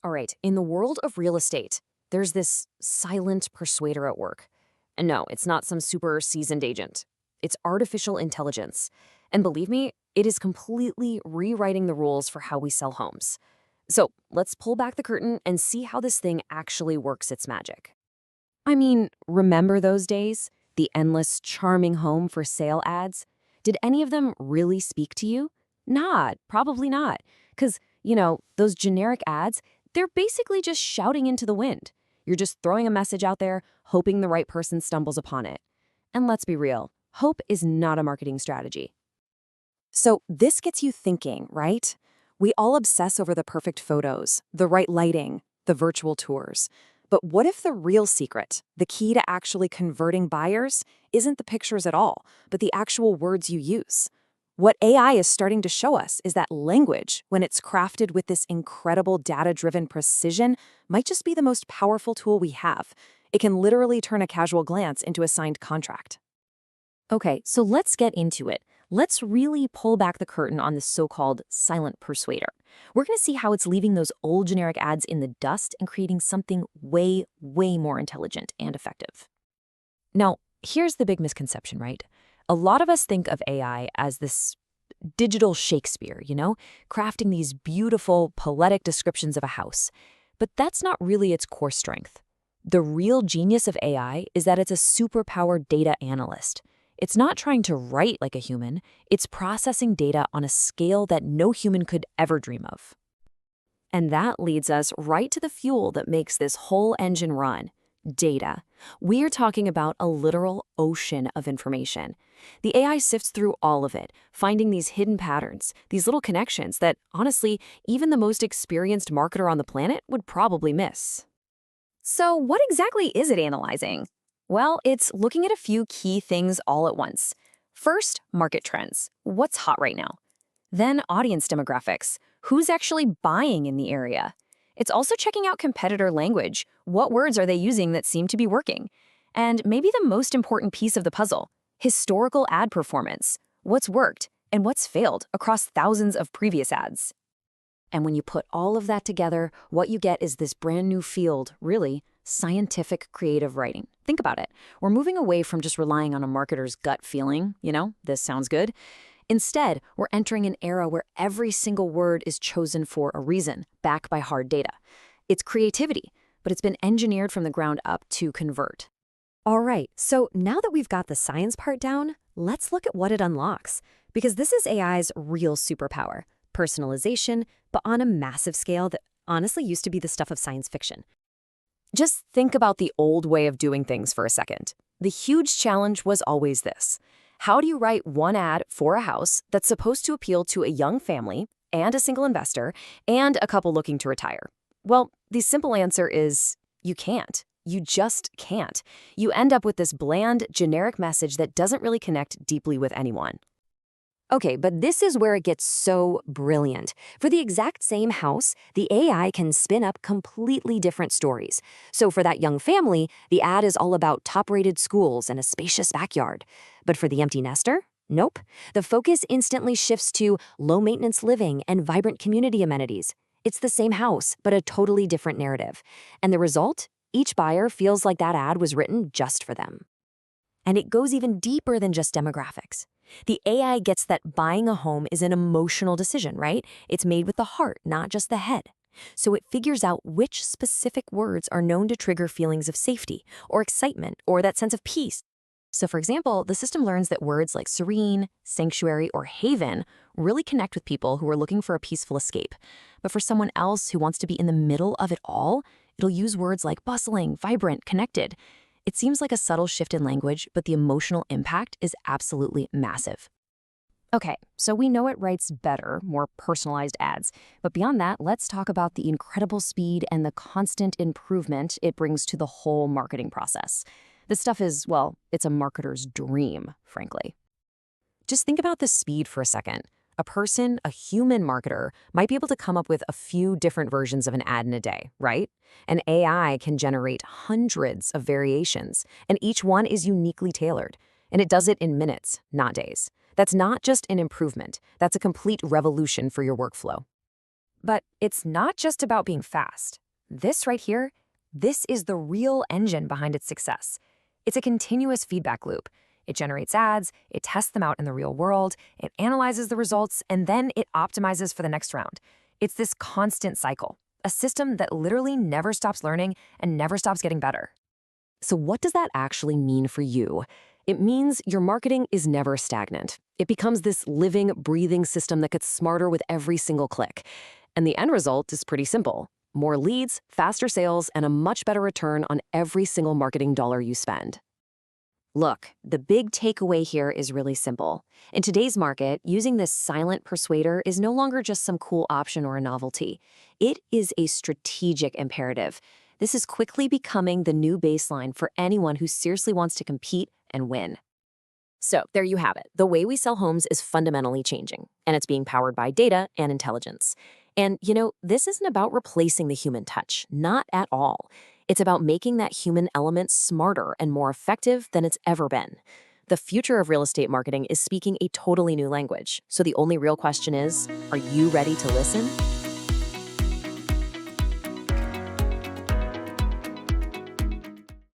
All right, in the world of real estate, there's this silent persuader at work. And no, it's not some super seasoned agent. It's artificial intelligence. And believe me, it is completely rewriting the rules for how we sell homes. So let's pull back the curtain and see how this thing actually works its magic. I mean, remember those days? The endless, charming home for sale ads? Did any of them really speak to you? Not, probably not. Because, those generic ads, they're basically just shouting into the wind. You're just throwing a message out there, hoping the right person stumbles upon it. And let's be real, hope is not a marketing strategy. So this gets you thinking, right? We all obsess over the perfect photos, the right lighting, the virtual tours. But what if the real secret, the key to actually converting buyers, isn't the pictures at all, but the actual words you use? What AI is starting to show us is that language, when it's crafted with this incredible data-driven precision, might just be the most powerful tool we have. It can literally turn a casual glance into a signed contract. Okay, so let's get into it. Let's really pull back the curtain on this so-called silent persuader. We're going to see how it's leaving those old generic ads in the dust and creating something way, way more intelligent and effective. Now, here's the big misconception, right? A lot of us think of AI as this digital Shakespeare, crafting these beautiful, poetic descriptions of a house. But that's not really its core strength. The real genius of AI is that it's a superpowered data analyst. It's not trying to write like a human, it's processing data on a scale that no human could ever dream of. And that leads us right to the fuel that makes this whole engine run: data. We're talking about a literal ocean of information. The AI sifts through all of it, finding these hidden patterns, these little connections that, honestly, even the most experienced marketer on the planet would probably miss. So what exactly is it analyzing? Well, it's looking at a few key things all at once. First, market trends. What's hot right now? Then audience demographics. Who's actually buying in the area? It's also checking out competitor language. What words are they using that seem to be working? And maybe the most important piece of the puzzle, historical ad performance. What's worked and what's failed across thousands of previous ads. And when you put all of that together, what you get is this brand new field, really, scientific creative writing. Think about it. We're moving away from just relying on a marketer's gut feeling, this sounds good. Instead, we're entering an era where every single word is chosen for a reason, backed by hard data. It's creativity, but it's been engineered from the ground up to convert. All right, so now that we've got the science part down, let's look at what it unlocks. Because this is AI's real superpower: personalization, but on a massive scale that honestly used to be the stuff of science fiction. Just think about the old way of doing things for a second. The huge challenge was always this: how do you write one ad for a house that's supposed to appeal to a young family and a single investor and a couple looking to retire? Well, the simple answer is you can't. You just can't. You end up with this bland, generic message that doesn't really connect deeply with anyone. Okay, but this is where it gets so brilliant. For the exact same house, the AI can spin up completely different stories. So for that young family, the ad is all about top-rated schools and a spacious backyard. But for the empty nester? Nope. The focus instantly shifts to low-maintenance living and vibrant community amenities. It's the same house, but a totally different narrative. And the result? Each buyer feels like that ad was written just for them. And it goes even deeper than just demographics. The AI gets that buying a home is an emotional decision, right? It's made with the heart, not just the head. So it figures out which specific words are known to trigger feelings of safety or excitement or that sense of peace. So for example, the system learns that words like serene, sanctuary, or haven really connect with people who are looking for a peaceful escape. But for someone else who wants to be in the middle of it all, it'll use words like bustling, vibrant, connected. It seems like a subtle shift in language, but the emotional impact is absolutely massive. Okay, so we know it writes better, more personalized ads. But beyond that, let's talk about the incredible speed and the constant improvement it brings to the whole marketing process. This stuff is, well, it's a marketer's dream, frankly. Just think about the speed for a second. A human marketer, might be able to come up with a few different versions of an ad in a day, right? An AI can generate hundreds of variations, and each one is uniquely tailored. And it does it in minutes, not days. That's not just an improvement. That's a complete revolution for your workflow. But it's not just about being fast. This right here, this is the real engine behind its success. It's a continuous feedback loop. It generates ads, it tests them out in the real world, it analyzes the results, and then it optimizes for the next round. It's this constant cycle, a system that literally never stops learning and never stops getting better. So what does that actually mean for you? It means your marketing is never stagnant. It becomes this living, breathing system that gets smarter with every single click. And the end result is pretty simple. More leads, faster sales, and a much better return on every single marketing dollar you spend. Look, the big takeaway here is really simple. In today's market, using this silent persuader is no longer just some cool option or a novelty. It is a strategic imperative. This is quickly becoming the new baseline for anyone who seriously wants to compete and win. So there you have it. The way we sell homes is fundamentally changing, and it's being powered by data and intelligence. And, this isn't about replacing the human touch, not at all. It's about making that human element smarter and more effective than it's ever been. The future of real estate marketing is speaking a totally new language. So the only real question is, are you ready to listen?